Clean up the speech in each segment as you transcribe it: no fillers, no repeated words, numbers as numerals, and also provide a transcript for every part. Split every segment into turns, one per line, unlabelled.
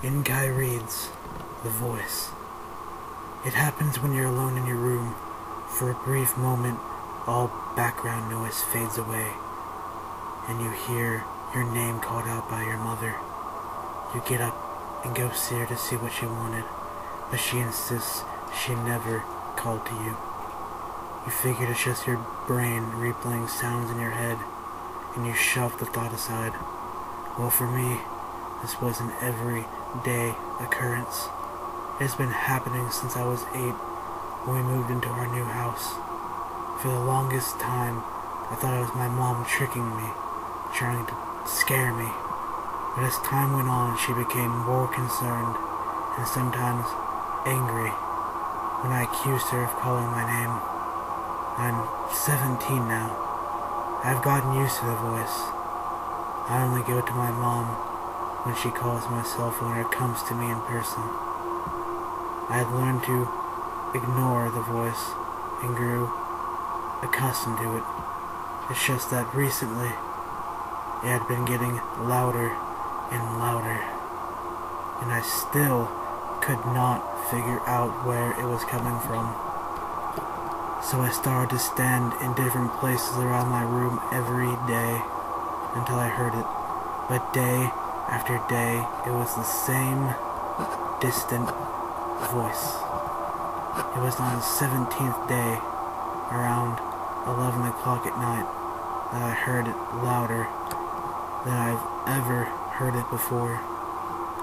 Enki reads The Voice. It happens when you're alone in your room. For a brief moment, all background noise fades away, and you hear your name called out by your mother. You get up and go see her to see what she wanted, but she insists she never called to you. You figured it's just your brain replaying sounds in your head, and you shove the thought aside. Well, for me, this was an everyday occurrence. It has been happening since I was 8, when we moved into our new house. For the longest time, I thought it was my mom tricking me, trying to scare me. But as time went on, she became more concerned, and sometimes angry, when I accused her of calling my name. I'm 17 now. I've gotten used to the voice. I only go to my mom when she calls my cell phone or comes to me in person. I had learned to ignore the voice and grew accustomed to it. It's just that recently it had been getting louder and louder, and I still could not figure out where it was coming from. So I started to stand in different places around my room every day until I heard it. But day after day, it was the same distant voice. It was on the 17th day, around 11 o'clock at night, that I heard it louder than I've ever heard it before.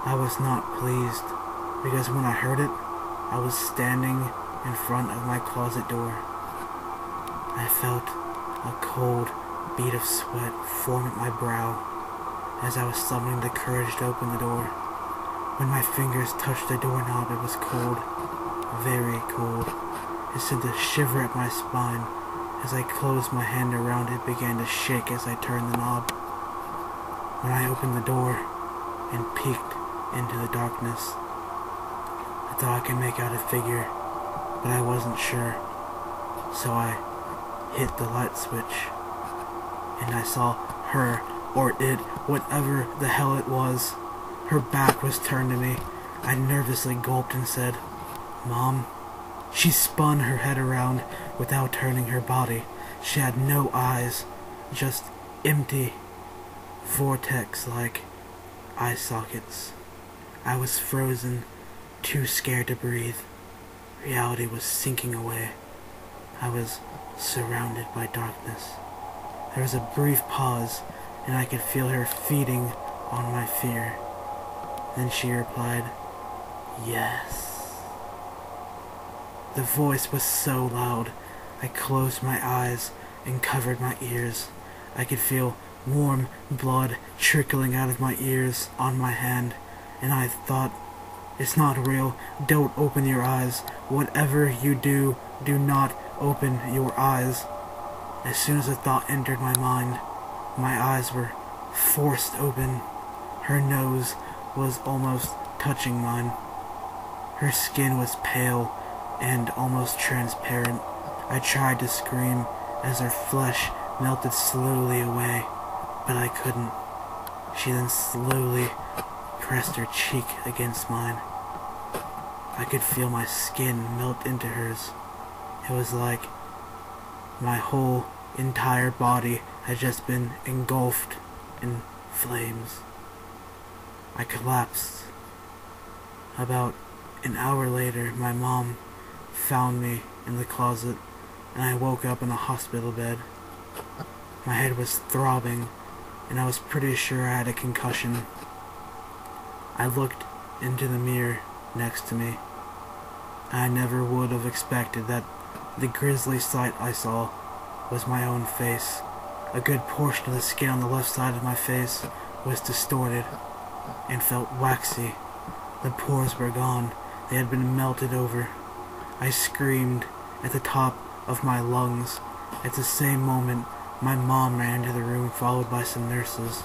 I was not pleased, because when I heard it, I was standing in front of my closet door. I felt a cold bead of sweat form at my brow as I was summoning the courage to open the door. When my fingers touched the doorknob, it was cold, very cold. It sent a shiver up my spine. As I closed my hand around it, began to shake as I turned the knob. When I opened the door and peeked into the darkness, I thought I could make out a figure, but I wasn't sure. So I hit the light switch, and I saw her, or it, whatever the hell it was. Her back was turned to me. I nervously gulped and said, "Mom." She spun her head around without turning her body. She had no eyes, just empty, vortex-like eye sockets. I was frozen, too scared to breathe. Reality was sinking away. I was surrounded by darkness. There was a brief pause, and I could feel her feeding on my fear. Then she replied, "Yes." The voice was so loud, I closed my eyes and covered my ears. I could feel warm blood trickling out of my ears on my hand, and I thought, "It's not real. Don't open your eyes. Whatever you do, do not open your eyes." As soon as the thought entered my mind, my eyes were forced open. Her nose was almost touching mine. Her skin was pale and almost transparent. I tried to scream as her flesh melted slowly away, but I couldn't. She then slowly pressed her cheek against mine. I could feel my skin melt into hers. It was like my whole entire body had just been engulfed in flames. I collapsed. About an hour later, my mom found me in the closet, and I woke up in a hospital bed. My head was throbbing, and I was pretty sure I had a concussion. I looked into the mirror next to me. I never would have expected that the grisly sight I saw was my own face. A good portion of the skin on the left side of my face was distorted and felt waxy. The pores were gone. They had been melted over. I screamed at the top of my lungs. At the same moment, my mom ran into the room, followed by some nurses.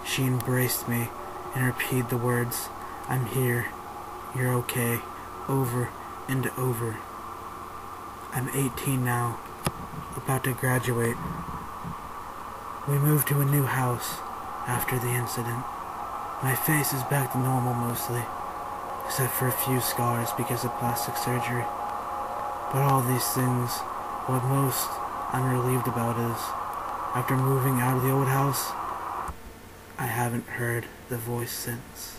She embraced me and repeated the words, "I'm here. You're okay," over and over. I'm 18 now, about to graduate. We moved to a new house after the incident. My face is back to normal mostly, except for a few scars because of plastic surgery. But all these things, what most I'm relieved about is, after moving out of the old house, I haven't heard the voice since.